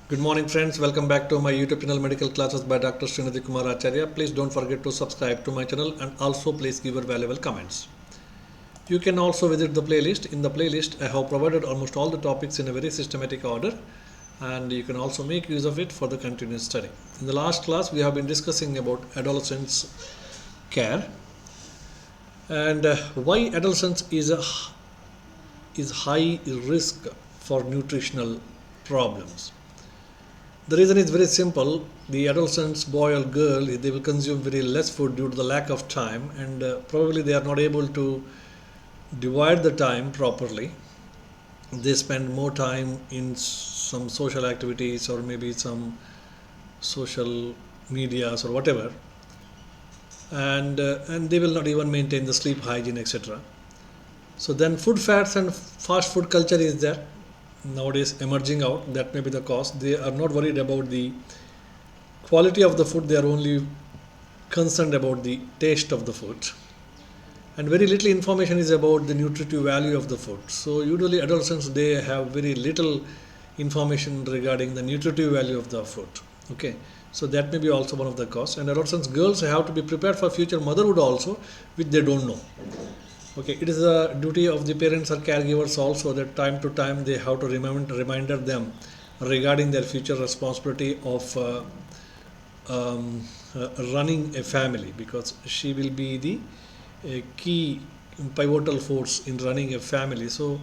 Good morning, friends. Welcome back to my YouTube channel Medical Classes by Dr. Srinidhi Kumar Acharya. Please don't forget to subscribe to my channel and also please give your valuable comments. You can also visit the playlist. In the playlist, I have provided almost all the topics in a very systematic order, and you can also make use of it for the continuous study. In the last class, we have been discussing about adolescence care and why adolescence is high risk for nutritional problems. The reason is very simple. The adolescents, boy or girl, they will consume very less food due to the lack of time, and probably they are not able to divide the time properly. They spend more time in some social activities or maybe some social medias or whatever, and they will not even maintain the sleep hygiene, etc. So then, food fads and fast food culture is there nowadays emerging out. That may be the cause. They are not worried about the quality of the food, they are only concerned about the taste of the food, and very little information is about the nutritive value of the food. So usually adolescents, they have very little information regarding the nutritive value of the food. Okay, so that may be also one of the cause. And adolescents girls have to be prepared for future motherhood also, which they don't know. Okay, it is a duty of the parents or caregivers also that time to time they have to reminder them regarding their future responsibility of running a family, because she will be the key pivotal force in running a family. So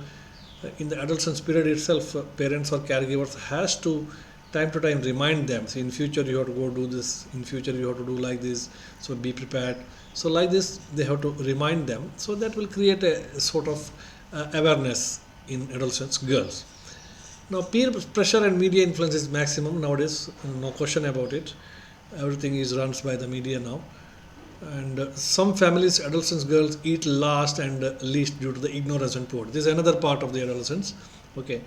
in the adolescence period itself, parents or caregivers has to time to time remind them, see, in future you have to go do this, in future you have to do like this, so be prepared. So like this they have to remind them, so that will create a sort of awareness in adolescents girls. Now, peer pressure and media influence is maximum nowadays, no question about it. Everything is runs by the media now, and some families, adolescents girls eat last and least due to the ignorance and poverty. This is another part of the adolescence. Okay,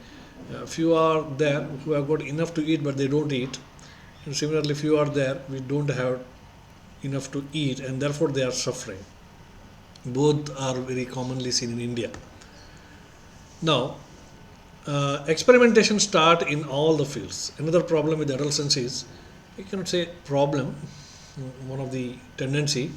few are there who have got enough to eat but they don't eat, and similarly few are there we don't have enough to eat and therefore they are suffering. Both are very commonly seen in India. Now, experimentation start in all the fields. Another problem with adolescence is, you cannot say problem, one of the tendency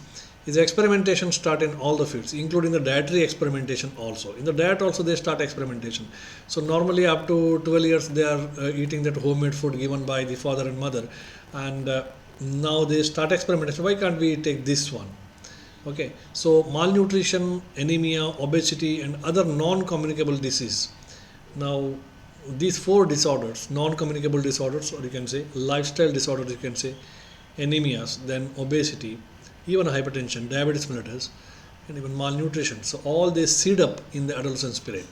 is experimentation start in all the fields, including the dietary experimentation also. In the diet also they start experimentation. So normally up to 12 years they are eating that homemade food given by the father and mother, and now they start experimentation. Why can't we take this one? Okay, so malnutrition, anemia, obesity, and other non-communicable disease. Now, these four disorders, non-communicable disorders, or you can say lifestyle disorders, you can say anemias, then obesity, even hypertension, diabetes mellitus, and even malnutrition. So all they seed up in the adolescence period.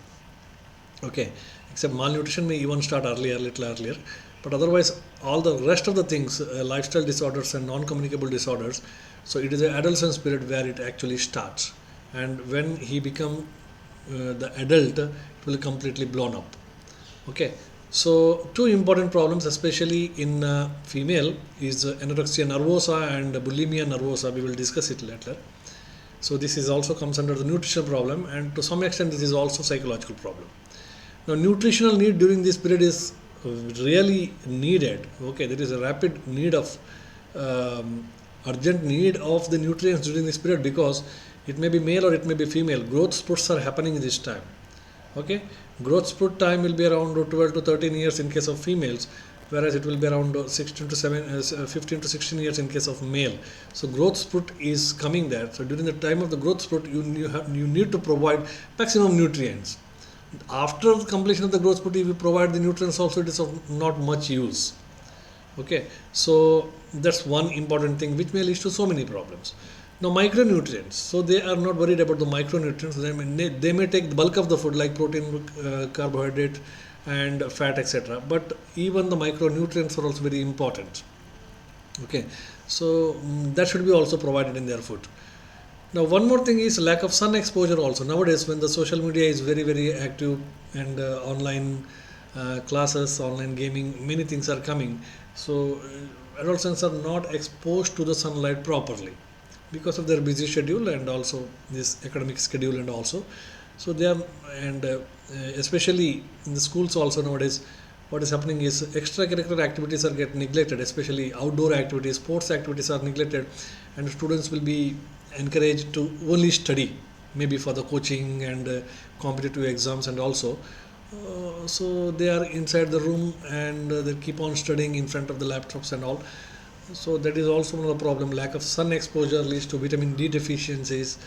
Okay, except malnutrition may even start earlier, little earlier, but otherwise all the rest of the things, lifestyle disorders and non-communicable disorders. So it is the adolescence period where it actually starts, and when he become the adult, it will completely blown up. Okay, so two important problems, especially in female, is anorexia nervosa and bulimia nervosa. We will discuss it later. So this is also comes under the nutritional problem, and to some extent this is also psychological problem. Now, nutritional need during this period is really needed. Okay, there is a rapid need of urgent need of the nutrients during this period, because it may be male or it may be female. Growth spurts are happening this time. Okay, growth spurt time will be around 12 to 13 years in case of females, whereas it will be around 16 to 15 to 16 years in case of male. So growth spurt is coming there. So during the time of the growth spurt, you need to provide maximum nutrients. After the completion of the growth spurt, if you provide the nutrients also, it is of not much use. Okay, so that's one important thing which may lead to so many problems. Now, micronutrients, so they are not worried about the micronutrients. They may take the bulk of the food like protein, carbohydrate, and fat, etc. But even the micronutrients are also very important. Okay, so that should be also provided in their food. Now, one more thing is lack of sun exposure also. Nowadays, when the social media is very, very active, and online classes, online gaming, many things are coming. So adolescents are not exposed to the sunlight properly because of their busy schedule and also this academic schedule, and also so they are, and especially in the schools also nowadays, what is happening is extracurricular activities are get neglected, especially outdoor activities, sports activities are neglected, and students will be encouraged to only study, maybe for the coaching and competitive exams, and also so they are inside the room and they keep on studying in front of the laptops and all. So that is also another problem. Lack of sun exposure leads to vitamin D deficiencies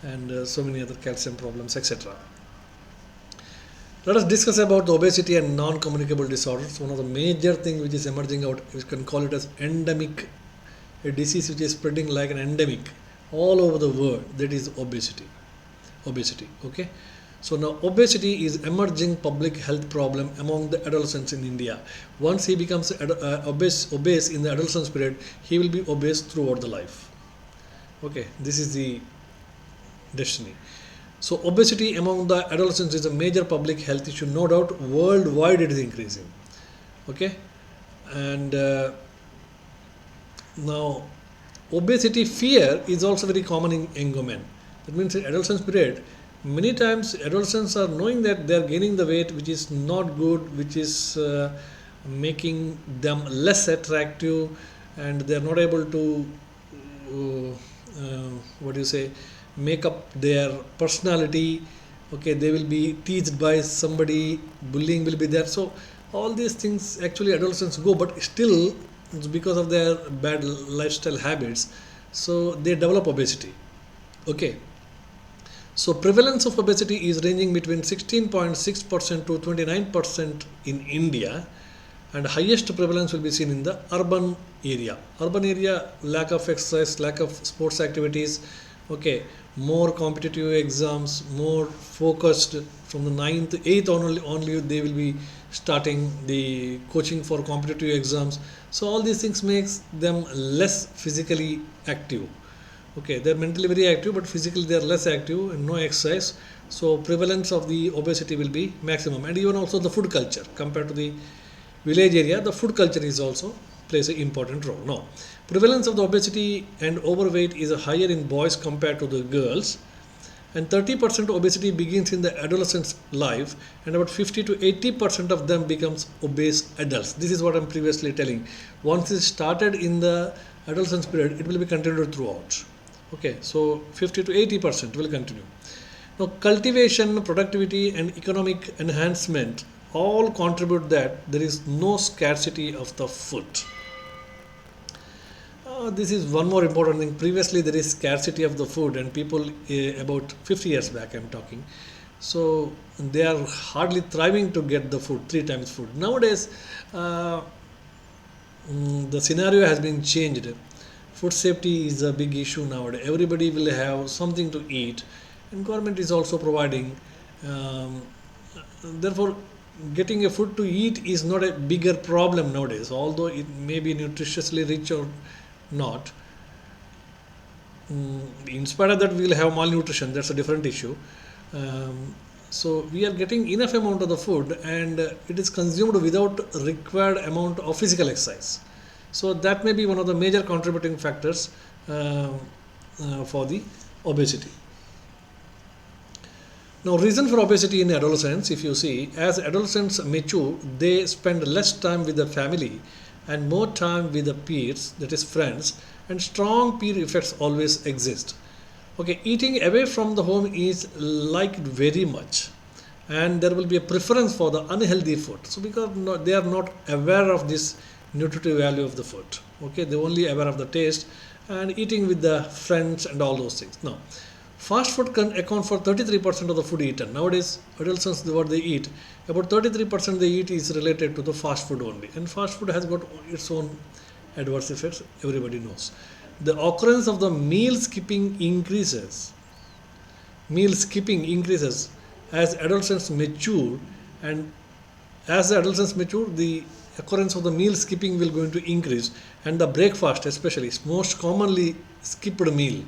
and so many other calcium problems, etc. Let us discuss about the obesity and non-communicable disorders. One of the major thing which is emerging out, we can call it as endemic, a disease which is spreading like an endemic all over the world. That is obesity. Obesity. Okay. So now obesity is emerging public health problem among the adolescents in India. Once he becomes obese in the adolescence period, he will be obese throughout the life. Okay, this is the destiny. So obesity among the adolescents is a major public health issue. No doubt, worldwide it is increasing. Okay, and now obesity fear is also very common in young women. That means in adolescence period, many times adolescents are knowing that they are gaining the weight which is not good, which is making them less attractive, and they are not able to what do you say, make up their personality. Okay, they will be teased by somebody, bullying will be there. So all these things actually adolescents go, but still it's because of their bad lifestyle habits, so they develop obesity. Okay, so prevalence of obesity is ranging between 16.6% to 29% in India, and highest prevalence will be seen in the urban area. Urban area, lack of exercise, lack of sports activities. Okay, more competitive exams, more focused from the 9th, 8th only they will be starting the coaching for competitive exams. So all these things makes them less physically active. Okay, they're mentally very active, but physically they are less active and no exercise. So prevalence of the obesity will be maximum. And even also the food culture compared to the village area, the food culture is also plays an important role. Now, prevalence of the obesity and overweight is higher in boys compared to the girls, and 30% obesity begins in the adolescent's life, and about 50 to 80% of them becomes obese adults. This is what I'm previously telling. Once it started in the adolescence period, it will be continued throughout. Okay, so 50 to 80% will continue. Now, cultivation, productivity, and economic enhancement all contribute that there is no scarcity of the food. This is one more important thing. Previously, there is scarcity of the food, and people about 50 years back, I'm talking. So they are hardly thriving to get the food, 3 times food. Nowadays, the scenario has been changed. Food safety is a big issue nowadays. Everybody will have something to eat, and government is also providing. Therefore, getting a food to eat is not a bigger problem nowadays, although it may be nutritiously rich or not. In spite of that, we will have malnutrition. That's a different issue. So we are getting enough amount of the food, and it is consumed without required amount of physical exercise. So that may be one of the major contributing factors for the obesity. Now, reason for obesity in adolescence, if you see, as adolescents mature, they spend less time with their family and more time with the peers, that is friends, and strong peer effects always exist. Okay, eating away from the home is liked very much, and there will be a preference for the unhealthy food. So because they are not aware of this nutritive value of the food. Okay, they're only aware of the taste and eating with the friends and all those things. Now, fast food can account for 33% of the food eaten. Nowadays, adolescents, what they eat, about 33% they eat is related to the fast food only. And fast food has got its own adverse effects, everybody knows. The occurrence of the meal skipping increases. Meal skipping increases as adolescents mature, and as the adolescents mature, the occurrence of the meal skipping will going to increase, and the breakfast especially is most commonly skipped meal.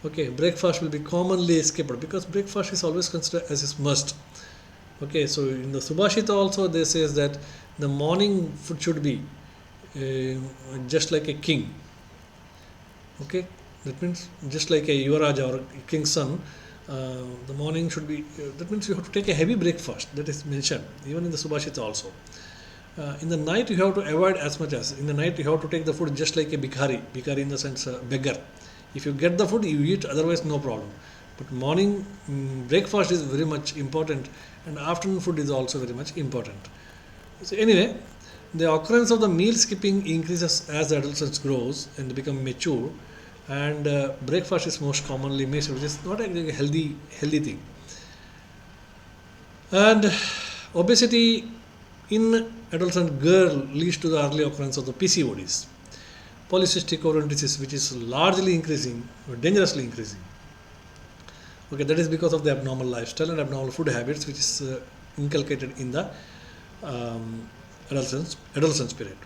Okay, breakfast will be commonly skipped because breakfast is always considered as a must. Okay, so in the Subhashita also they says that the morning food should be just like a king. Okay, that means just like a Yuvaraja or a king's son, the morning should be, that means you have to take a heavy breakfast. That is mentioned even in the Subhashita also. In the night you have to avoid as much as in the night you have to take the food just like a bhikhari in the sense beggar. If you get the food you eat, otherwise no problem. But morning breakfast is very much important, and afternoon food is also very much important. So anyway, the occurrence of the meal skipping increases as the adolescence grows and they become mature, and breakfast is most commonly missed, which is not a healthy thing. And obesity in adolescent girl leads to the early occurrence of the PCODs, polycystic ovarian disease, which is largely increasing, or dangerously increasing. Okay, that is because of the abnormal lifestyle and abnormal food habits, which is inculcated in the um, adolescence period.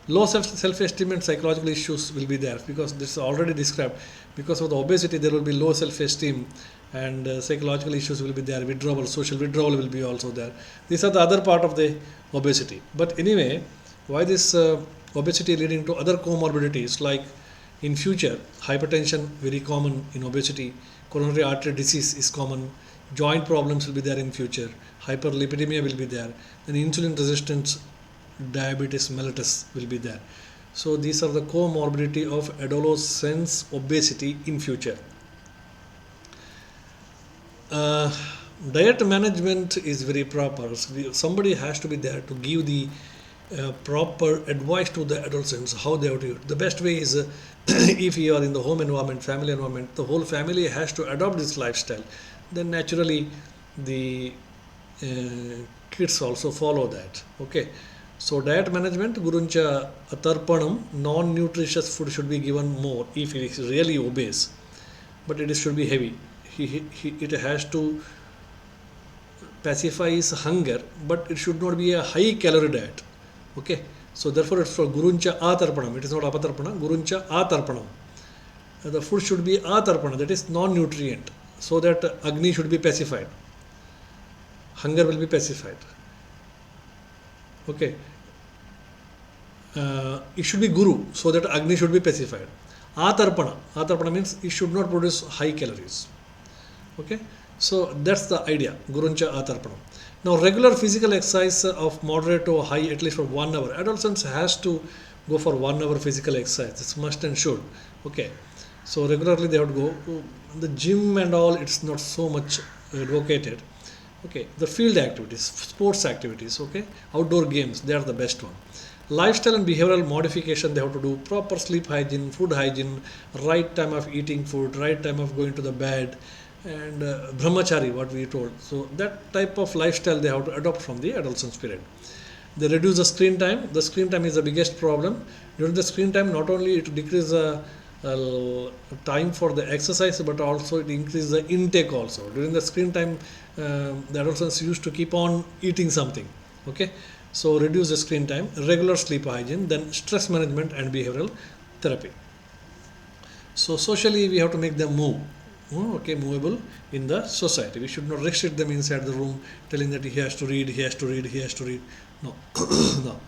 Low self-esteem and psychological issues will be there, because this is already described. Because of the obesity, there will be low self-esteem, and psychological issues will be there. Withdrawal, social withdrawal will be also there. These are the other part of the obesity. But anyway, why this obesity leading to other comorbidities, like in future hypertension very common in obesity, coronary artery disease is common, joint problems will be there in future, hyperlipidemia will be there, then insulin resistance, diabetes mellitus will be there. So these are the comorbidity of adolescence obesity in future. Diet management is very proper. Somebody has to be there to give the proper advice to the adolescents how they have to eat. The best way is if you are in the home environment, family environment, the whole family has to adopt this lifestyle. Then naturally the kids also follow that. Okay. So diet management, Guruncha Atarpanam, non-nutritious food should be given more if he is really obese, but it should be heavy. It has to pacify his hunger, but it should not be a high calorie diet. Okay, so therefore it's for Guruncha Atarpanam. It is not Apatarpana, Guruncha Atarpanam. The food should be Atarpana, that is non-nutrient, so that Agni should be pacified. Hunger will be pacified. Okay. It should be Guru, so that Agni should be pacified. Atarpana means it should not produce high calories. Okay, so that's the idea, Guruncha Atarpanam. Now regular physical exercise of moderate to high, at least for 1 hour. Adolescents has to go for 1 hour physical exercise. It's must and should. Okay, so regularly they have to go to the gym and all. It's not so much advocated. Okay, the field activities, sports activities. Okay, outdoor games, they are the best one. Lifestyle and behavioral modification, they have to do proper sleep hygiene, food hygiene, right time of eating food, right time of going to the bed, and brahmachari, what we told. So that type of lifestyle they have to adopt from the adolescence period. They reduce the screen time. The screen time is the biggest problem. During the screen time, not only it decreases time for the exercise, but also it increases the intake also. During the screen time, the adolescents used to keep on eating something. Okay, so reduce the screen time, regular sleep hygiene, then stress management and behavioral therapy. So socially we have to make them move. Okay, movable in the society. We should not restrict them inside the room, telling that he has to read, he has to read, he has to read. No, no.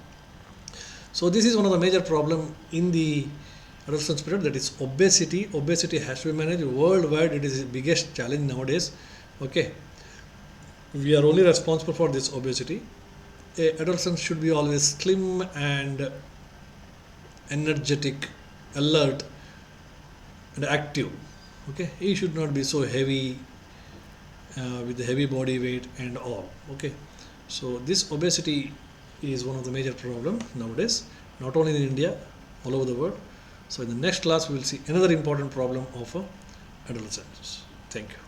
So this is one of the major problem in the adolescence period, that is obesity. Obesity has to be managed worldwide. It is the biggest challenge nowadays. Okay, we are only responsible for this obesity. Adolescents should be always slim and energetic, alert and active. Okay, he should not be so heavy with the heavy body weight and all. Okay, so this obesity is one of the major problem nowadays, not only in India, all over the world. So in the next class we will see another important problem of adolescents. Thank you.